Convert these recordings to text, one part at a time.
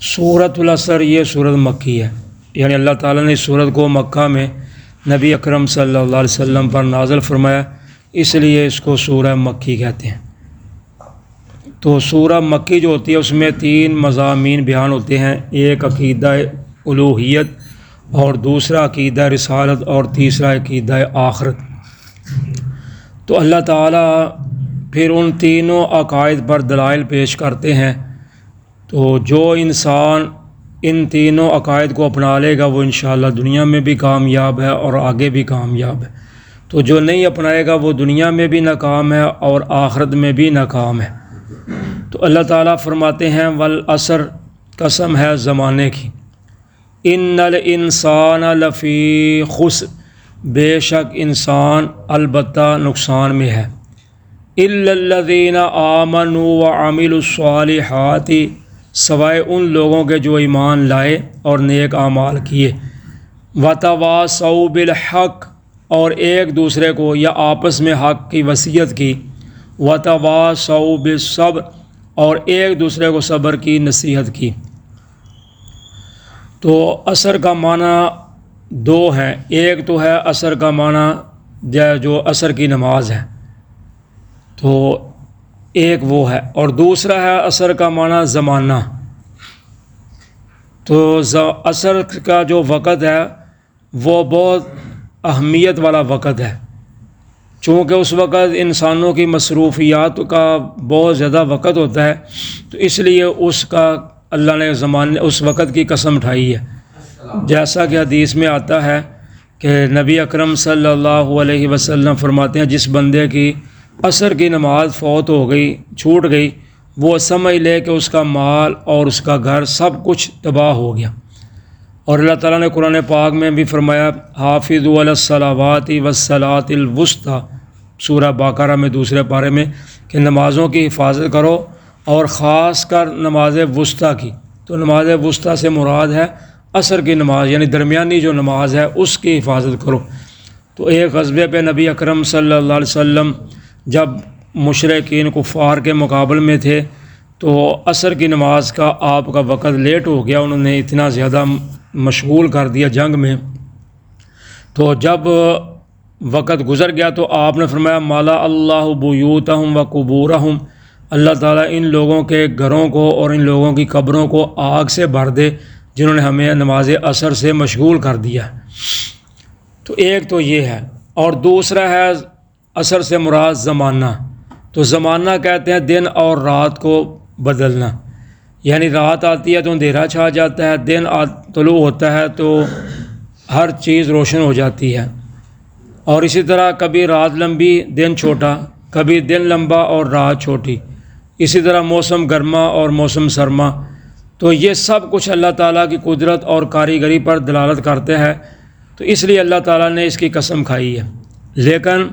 سورۃ العصر یہ سورت مکی ہے، یعنی اللہ تعالیٰ نے اس سورت کو مکہ میں نبی اکرم صلی اللہ علیہ وسلم پر نازل فرمایا، اس لیے اس کو سورہ مکی کہتے ہیں۔ تو سورہ مکی جو ہوتی ہے اس میں 3 مضامین بیان ہوتے ہیں، ایک عقیدہ الوہیت اور دوسرا عقیدہ رسالت اور تیسرا عقیدہ آخرت۔ تو اللہ تعالیٰ پھر ان تینوں عقائد پر دلائل پیش کرتے ہیں، تو جو انسان ان تینوں عقائد کو اپنا لے گا وہ انشاءاللہ دنیا میں بھی کامیاب ہے اور آگے بھی کامیاب ہے، تو جو نہیں اپنائے گا وہ دنیا میں بھی ناکام ہے اور آخرت میں بھی ناکام ہے۔ تو اللہ تعالیٰ فرماتے ہیں والعصر، قسم ہے زمانے کی، ان الانسان لفی خسر، بے شک انسان البتہ نقصان میں ہے، الا الذین آمنوا وعملوا الصالحات، سوائے ان لوگوں کے جو ایمان لائے اور نیک اعمال کیے، وتواصوا بالحق، اور ایک دوسرے کو یا آپس میں حق کی وصیت کی، وتواصوا بالصبر، اور ایک دوسرے کو صبر کی نصیحت کی۔ تو عصر کا معنی 2 ہے، ایک تو ہے عصر کا معنی جو عصر کی نماز ہے، تو ایک وہ ہے، اور دوسرا ہے عصر کا معنی زمانہ۔ تو عصر کا جو وقت ہے وہ بہت اہمیت والا وقت ہے، چونکہ اس وقت انسانوں کی مصروفیات کا بہت زیادہ وقت ہوتا ہے، تو اس لیے اس کا اللہ نے اس وقت کی قسم اٹھائی ہے، جیسا کہ حدیث میں آتا ہے کہ نبی اکرم صلی اللہ علیہ وسلم فرماتے ہیں جس بندے کی عصر کی نماز فوت ہو گئی، چھوٹ گئی، وہ سمجھ لے کہ اس کا مال اور اس کا گھر سب کچھ تباہ ہو گیا۔ اور اللہ تعالیٰ نے قرآن پاک میں بھی فرمایا حافظوا علی الصلوات والصلاۃ الوسطی، سورہ بقرہ میں دوسرے پارے میں، کہ نمازوں کی حفاظت کرو اور خاص کر نماز وسطیٰ کی۔ تو نماز وسطیٰ سے مراد ہے عصر کی نماز، یعنی درمیانی جو نماز ہے اس کی حفاظت کرو۔ تو ایک غزوے پہ نبی اکرم صلی اللہ علیہ وسلم جب مشرکین کفار کے مقابل میں تھے تو عصر کی نماز کا آپ کا وقت لیٹ ہو گیا، انہوں نے اتنا زیادہ مشغول کر دیا جنگ میں۔ تو جب وقت گزر گیا تو آپ نے فرمایا مالا اللہ بیوتہم و قبورہم، اللہ تعالیٰ ان لوگوں کے گھروں کو اور ان لوگوں کی قبروں کو آگ سے بھر دے جنہوں نے ہمیں نماز عصر سے مشغول کر دیا۔ تو ایک تو یہ ہے، اور دوسرا ہے عصر سے مراد زمانہ۔ تو زمانہ کہتے ہیں دن اور رات کو بدلنا، یعنی رات آتی ہے تو اندھیرا چھا جاتا ہے، دن طلوع ہوتا ہے تو ہر چیز روشن ہو جاتی ہے، اور اسی طرح کبھی رات لمبی دن چھوٹا، کبھی دن لمبا اور رات چھوٹی، اسی طرح موسم گرما اور موسم سرما۔ تو یہ سب کچھ اللہ تعالیٰ کی قدرت اور کاریگری پر دلالت کرتے ہیں، تو اس لیے اللہ تعالیٰ نے اس کی قسم کھائی ہے۔ لیکن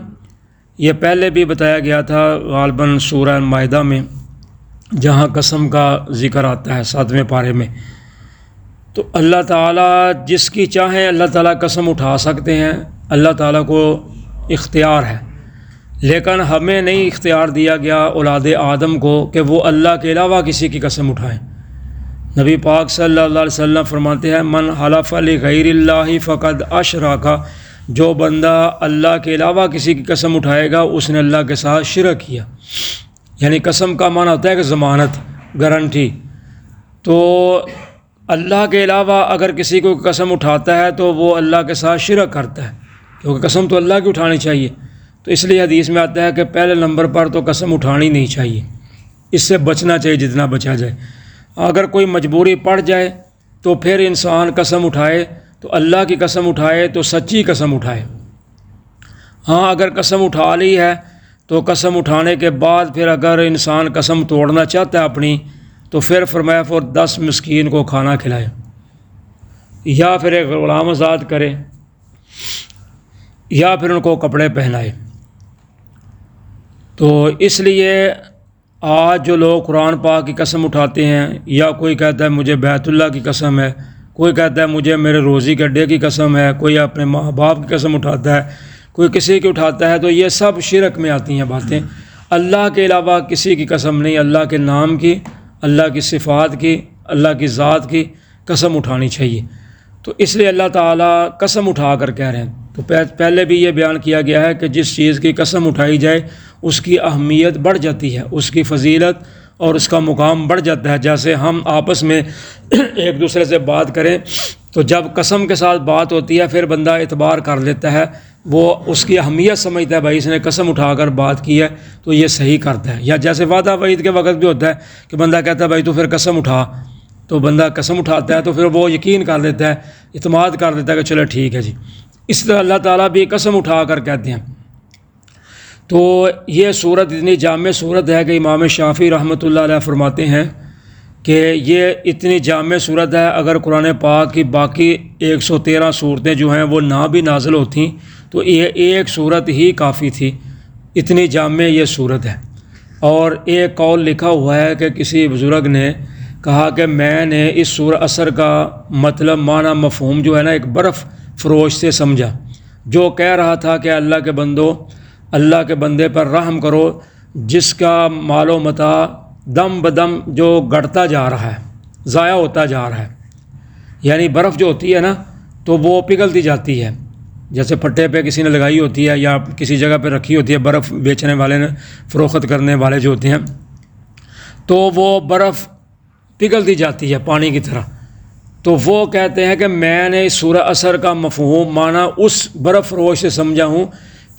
یہ پہلے بھی بتایا گیا تھا غالباً سورہ مائدہ میں، جہاں قسم کا ذکر آتا ہے 7ویں پارے میں۔ تو اللہ تعالیٰ جس کی چاہیں اللہ تعالیٰ قسم اٹھا سکتے ہیں، اللہ تعالیٰ کو اختیار ہے، لیکن ہمیں نہیں اختیار دیا گیا اولاد آدم کو کہ وہ اللہ کے علاوہ کسی کی قسم اٹھائیں۔ نبی پاک صلی اللہ علیہ وسلم فرماتے ہیں من حلف لغیر اللہ فقد اشرک، جو بندہ اللہ کے علاوہ کسی کی قسم اٹھائے گا اس نے اللہ کے ساتھ شرک کیا۔ یعنی قسم کا معنی ہوتا ہے کہ ضمانت، گارنٹی۔ تو اللہ کے علاوہ اگر کسی کو قسم اٹھاتا ہے تو وہ اللہ کے ساتھ شرک کرتا ہے، کیونکہ قسم تو اللہ کی اٹھانی چاہیے۔ تو اس لیے حدیث میں آتا ہے کہ پہلے نمبر پر تو قسم اٹھانی نہیں چاہیے، اس سے بچنا چاہیے جتنا بچا جائے۔ اگر کوئی مجبوری پڑ جائے تو پھر انسان قسم اٹھائے تو اللہ کی قسم اٹھائے تو سچی قسم اٹھائے۔ ہاں اگر قسم اٹھا لی ہے تو قسم اٹھانے کے بعد پھر اگر انسان قسم توڑنا چاہتا ہے اپنی، تو پھر فرمایا 10 مسکین کو کھانا کھلائے، یا پھر ایک غلام آزاد کرے، یا پھر ان کو کپڑے پہنائے۔ تو اس لیے آج جو لوگ قرآن پاک کی قسم اٹھاتے ہیں، یا کوئی کہتا ہے مجھے بیت اللہ کی قسم ہے، کوئی کہتا ہے مجھے میرے روزی کے اڈے کی قسم ہے، کوئی اپنے ماں باپ کی قسم اٹھاتا ہے، کوئی کسی کی اٹھاتا ہے، تو یہ سب شرک میں آتی ہیں باتیں۔ اللہ کے علاوہ کسی کی قسم نہیں، اللہ کے نام کی، اللہ کی صفات کی، اللہ کی ذات کی قسم اٹھانی چاہیے۔ تو اس لیے اللہ تعالیٰ قسم اٹھا کر کہہ رہے ہیں۔ تو پہلے بھی یہ بیان کیا گیا ہے کہ جس چیز کی قسم اٹھائی جائے اس کی اہمیت بڑھ جاتی ہے، اس کی فضیلت اور اس کا مقام بڑھ جاتا ہے۔ جیسے ہم آپس میں ایک دوسرے سے بات کریں تو جب قسم کے ساتھ بات ہوتی ہے پھر بندہ اعتبار کر لیتا ہے، وہ اس کی اہمیت سمجھتا ہے، بھائی اس نے قسم اٹھا کر بات کی ہے تو یہ صحیح کرتا ہے۔ یا جیسے وعدہ وعید کے وقت بھی ہوتا ہے کہ بندہ کہتا ہے بھائی تو پھر قسم اٹھا، تو بندہ قسم اٹھاتا ہے تو پھر وہ یقین کر لیتا ہے، اعتماد کر لیتا ہے کہ چلو ٹھیک ہے جی۔ اس طرح اللہ تعالیٰ بھی قسم اٹھا کر کہتے ہیں۔ تو یہ صورت اتنی جامع صورت ہے کہ امام شافعی رحمۃ اللہ علیہ فرماتے ہیں کہ یہ اتنی جامع صورت ہے، اگر قرآن پاک کی باقی 113 صورتیں جو ہیں وہ نہ بھی نازل ہوتیں تو یہ ایک صورت ہی کافی تھی، اتنی جامع یہ صورت ہے۔ اور ایک قول لکھا ہوا ہے کہ کسی بزرگ نے کہا کہ میں نے اس سورہ عصر کا مطلب معنی مفہوم جو ہے نا ایک برف فروش سے سمجھا، جو کہہ رہا تھا کہ اللہ کے بندو، اللہ کے بندے پر رحم کرو جس کا مال و متاع دم بدم جو گڑتا جا رہا ہے، ضائع ہوتا جا رہا ہے۔ یعنی برف جو ہوتی ہے نا تو وہ پگھلتی جاتی ہے، جیسے پھٹے پہ کسی نے لگائی ہوتی ہے یا کسی جگہ پہ رکھی ہوتی ہے، برف بیچنے والے نے، فروخت کرنے والے جو ہوتے ہیں، تو وہ برف پگھلتی جاتی ہے پانی کی طرح۔ تو وہ کہتے ہیں کہ میں نے اس سورہ عصر کا مفہوم معنی اس برف فروش سے سمجھا ہوں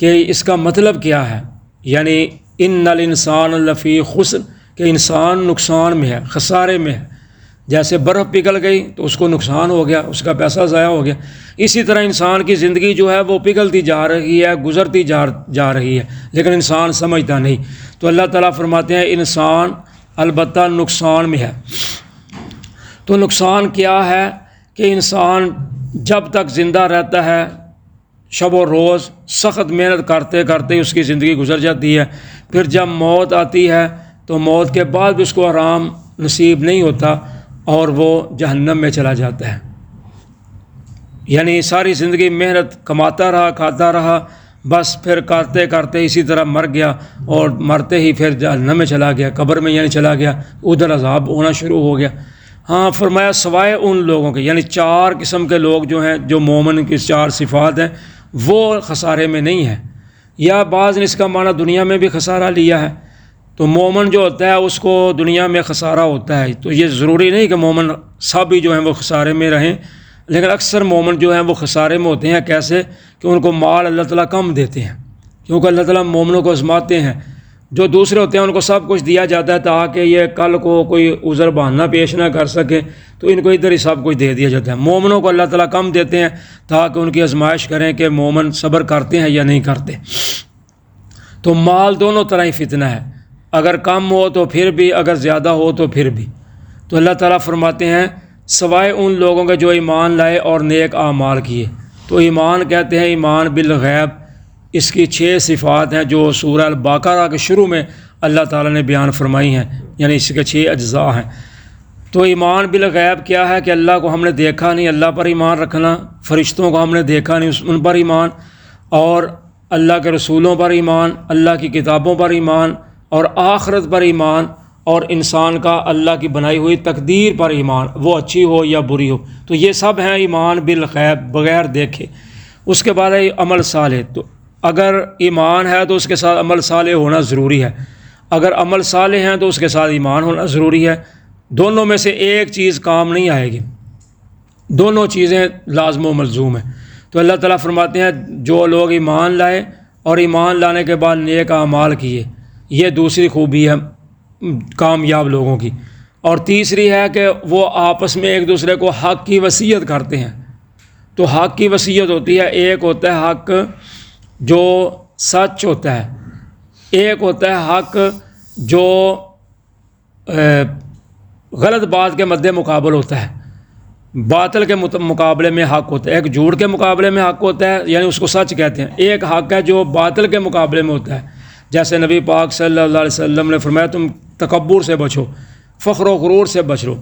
کہ اس کا مطلب کیا ہے، یعنی ان الانسان لفی خسر، کہ انسان نقصان میں ہے، خسارے میں ہے۔ جیسے برف پگھل گئی تو اس کو نقصان ہو گیا، اس کا پیسہ ضائع ہو گیا، اسی طرح انسان کی زندگی جو ہے وہ پگھلتی جا رہی ہے، گزرتی جا رہی ہے، لیکن انسان سمجھتا نہیں۔ تو اللہ تعالیٰ فرماتے ہیں انسان البتہ نقصان میں ہے۔ تو نقصان کیا ہے کہ انسان جب تک زندہ رہتا ہے شب و روز سخت محنت کرتے کرتے اس کی زندگی گزر جاتی ہے، پھر جب موت آتی ہے تو موت کے بعد بھی اس کو آرام نصیب نہیں ہوتا اور وہ جہنم میں چلا جاتا ہے۔ یعنی ساری زندگی محنت کماتا رہا، کھاتا رہا، بس پھر کرتے کرتے اسی طرح مر گیا اور مرتے ہی پھر جہنم میں چلا گیا، قبر میں یعنی چلا گیا، ادھر عذاب ہونا شروع ہو گیا۔ ہاں فرمایا سوائے ان لوگوں کے، یعنی 4 قسم کے لوگ جو ہیں، جو مومن کی 4 صفات ہیں، وہ خسارے میں نہیں ہیں۔ یا بعض نے اس کا معنی دنیا میں بھی خسارہ لیا ہے، تو مومن جو ہوتا ہے اس کو دنیا میں خسارہ ہوتا ہے۔ تو یہ ضروری نہیں کہ مومن سب ہی جو ہیں وہ خسارے میں رہیں، لیکن اکثر مومن جو ہیں وہ خسارے میں ہوتے ہیں۔ کیسے کہ ان کو مال اللہ تعالیٰ کم دیتے ہیں، کیونکہ اللہ تعالیٰ مومنوں کو آزماتے ہیں۔ جو دوسرے ہوتے ہیں ان کو سب کچھ دیا جاتا ہے تاکہ یہ کل کو کوئی عذر بہانہ پیش نہ کر سکے، تو ان کو ادھر ہی سب کچھ دے دیا جاتا ہے۔ مومنوں کو اللہ تعالیٰ کم دیتے ہیں تاکہ ان کی آزمائش کریں کہ مومن صبر کرتے ہیں یا نہیں کرتے۔ تو مال دونوں طرح ہی فتنہ ہے، اگر کم ہو تو پھر بھی، اگر زیادہ ہو تو پھر بھی۔ تو اللہ تعالیٰ فرماتے ہیں سوائے ان لوگوں کے جو ایمان لائے اور نیک اعمال کیے۔ تو ایمان کہتے ہیں ایمان بالغیب، اس کی 6 صفات ہیں جو سورہ البقرہ کے شروع میں اللہ تعالیٰ نے بیان فرمائی ہیں، یعنی اس کے 6 اجزاء ہیں۔ تو ایمان بالغیب کیا ہے کہ اللہ کو ہم نے دیکھا نہیں، اللہ پر ایمان رکھنا، فرشتوں کو ہم نے دیکھا نہیں ان پر ایمان، اور اللہ کے رسولوں پر ایمان، اللہ کی کتابوں پر ایمان، اور آخرت پر ایمان، اور انسان کا اللہ کی بنائی ہوئی تقدیر پر ایمان، وہ اچھی ہو یا بری ہو۔ تو یہ سب ہیں ایمان بالغیب، بغیر دیکھے۔ اس کے بعد ہے عمل صالح۔ تو اگر ایمان ہے تو اس کے ساتھ عمل صالح ہونا ضروری ہے، اگر عمل صالح ہیں تو اس کے ساتھ ایمان ہونا ضروری ہے۔ دونوں میں سے ایک چیز کام نہیں آئے گی، دونوں چیزیں لازم و ملزوم ہیں۔ تو اللہ تعالیٰ فرماتے ہیں جو لوگ ایمان لائے اور ایمان لانے کے بعد نیک اعمال کیے، یہ دوسری خوبی ہے کامیاب لوگوں کی۔ اور تیسری ہے کہ وہ آپس میں ایک دوسرے کو حق کی وصیت کرتے ہیں۔ تو حق کی وصیت ہوتی ہے، ایک ہوتا ہے حق جو سچ ہوتا ہے، ایک ہوتا ہے حق جو غلط بات کے مد مقابل ہوتا ہے، باطل کے مقابلے میں حق ہوتا ہے۔ ایک جھوٹ کے مقابلے میں حق ہوتا ہے، یعنی اس کو سچ کہتے ہیں۔ ایک حق ہے جو باطل کے مقابلے میں ہوتا ہے، جیسے نبی پاک صلی اللہ علیہ وسلم نے فرمایا تم تکبر سے بچو، فخر و غرور سے بچ لو۔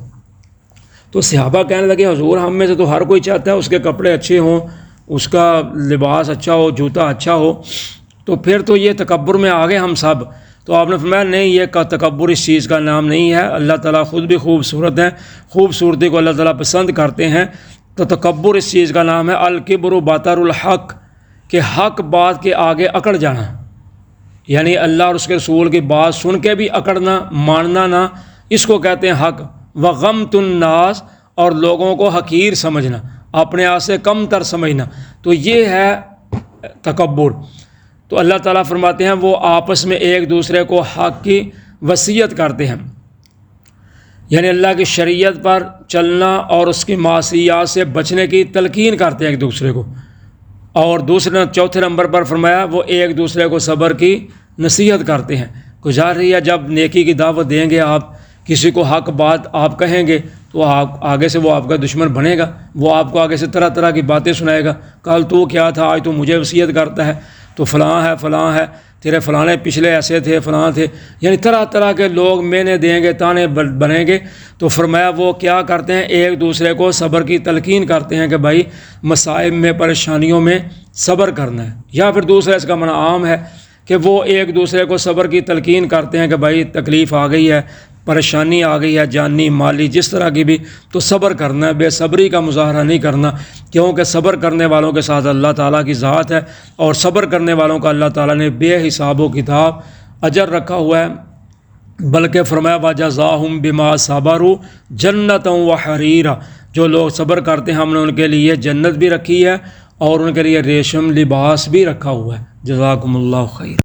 تو صحابہ کہنے لگے حضور ہم میں سے تو ہر کوئی چاہتا ہے اس کے کپڑے اچھے ہوں، اس کا لباس اچھا ہو، جوتا اچھا ہو، تو پھر تو یہ تکبر میں آ گئے ہم سب۔ تو آپ نے فرمایا نہیں، یہ کا تکبر اس چیز کا نام نہیں ہے، اللہ تعالیٰ خود بھی خوبصورت ہیں، خوبصورتی کو اللہ تعالیٰ پسند کرتے ہیں، تو تکبر اس چیز کا نام ہے الکبر بطر الحق، کہ حق بات کے آگے اکڑ جانا، یعنی اللہ اور اس کے رسول کی بات سن کے بھی اکڑنا، ماننا نہ، اس کو کہتے ہیں حق۔ وغمت الناس، اور لوگوں کو حقیر سمجھنا، اپنے آپ سے کم تر سمجھنا، تو یہ ہے تکبر۔ تو اللہ تعالیٰ فرماتے ہیں وہ آپس میں ایک دوسرے کو حق کی وصیت کرتے ہیں، یعنی اللہ کی شریعت پر چلنا اور اس کی معصیات سے بچنے کی تلقین کرتے ہیں ایک دوسرے کو۔ اور چوتھے نمبر پر فرمایا وہ ایک دوسرے کو صبر کی نصیحت کرتے ہیں۔ گزار رہی ہے جب نیکی کی دعوت دیں گے آپ، کسی کو حق بات آپ کہیں گے تو آگے سے وہ آپ کا دشمن بنے گا، وہ آپ کو آگے سے طرح طرح کی باتیں سنائے گا، کل تو کیا تھا، آج تو مجھے وصیت کرتا ہے، تو فلاں ہے، تیرے فلانے پچھلے ایسے تھے، فلاں تھے، یعنی طرح طرح کے لوگ مینے دیں گے، تانے بنیں گے۔ تو فرمایا وہ کیا کرتے ہیں، ایک دوسرے کو صبر کی تلقین کرتے ہیں کہ بھائی مصائب میں، پریشانیوں میں صبر کرنا ہے۔ یا پھر دوسرا اس کا معنی عام ہے کہ وہ ایک دوسرے کو صبر کی تلقین کرتے ہیں کہ بھائی تکلیف آ گئی ہے، پریشانی آ گئی ہے، جانی مالی جس طرح کی بھی، تو صبر کرنا ہے، بے صبری کا مظاہرہ نہیں کرنا، کیونکہ صبر کرنے والوں کے ساتھ اللہ تعالیٰ کی ذات ہے، اور صبر کرنے والوں کا اللہ تعالیٰ نے بے حساب و کتاب اجر رکھا ہوا ہے۔ بلکہ فرمایا وَجَزَاهُمْ بِمَا صَبَرُوا جَنَّةً وَحَرِيرًا، جو لوگ صبر کرتے ہیں ہم نے ان کے لیے جنت بھی رکھی ہے اور ان کے لیے ریشم لباس بھی رکھا ہوا ہے۔ جزاکم اللہ خیر۔